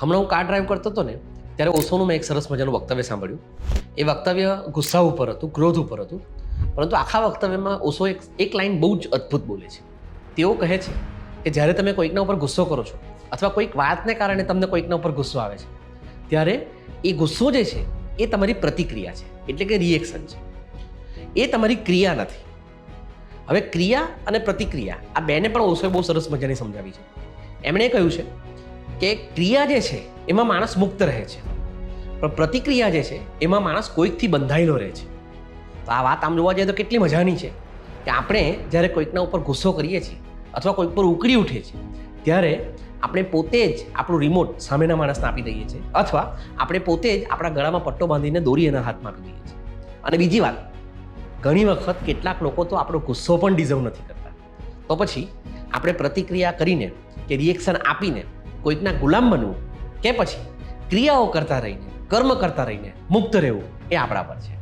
હમણાં હું car drive કરતો હતો ને ત્યારે ઓશોનું મેં એક સરસ મજાનું વક્તવ્ય સાંભળ્યું. એ વક્તવ્ય ગુસ્સા ઉપર હતું, ક્રોધ ઉપર હતું, પરંતુ આખા વક્તવ્યમાં ઓશો એક લાઈન બહુ જ અદ્ભુત બોલે છે. તેઓ કહે છે કે જ્યારે તમે કોઈકના ઉપર ગુસ્સો કરો છો અથવા કોઈક વાતને કારણે તમને કોઈકના ઉપર ગુસ્સો આવે છે, ત્યારે એ ગુસ્સો જે છે એ તમારી પ્રતિક્રિયા છે, એટલે કે રિએક્શન છે. એ તમારી ક્રિયા નથી. હવે ક્રિયા અને પ્રતિક્રિયા આ બેને પણ ઓશોએ બહુ સરસ મજાની સમજાવી છે. એમણે કહ્યું છે કે ક્રિયા જે છે એમાં માણસ મુક્ત રહે છે, પણ પ્રતિક્રિયા જે છે એમાં માણસ કોઈકથી બંધાયેલો રહે છે. તો આ વાત આમ જોવા જઈએ તો કેટલી મજાની છે કે આપણે જ્યારે કોઈકના ઉપર ગુસ્સો કરીએ છીએ અથવા કોઈક પર ઉકળી ઉઠે છે, ત્યારે આપણે પોતે જ આપણું રિમોટ સામેના માણસને આપી દઈએ છીએ, અથવા આપણે પોતે જ આપણા ગળામાં પટ્ટો બાંધીને દોરી એના હાથમાં આપી દઈએ છીએ. અને બીજી વાત, ઘણી વખત કેટલાક લોકો તો આપણો ગુસ્સો પણ ડિઝર્વ નથી કરતા, તો પછી આપણે પ્રતિક્રિયા કરીને કે રિએક્શન આપીને કોઈકના ગુલામ બનવું કે પછી ક્રિયાઓ કરતા રહીને, કર્મ કરતા રહીને મુક્ત રહેવું, એ આપણા પર છે.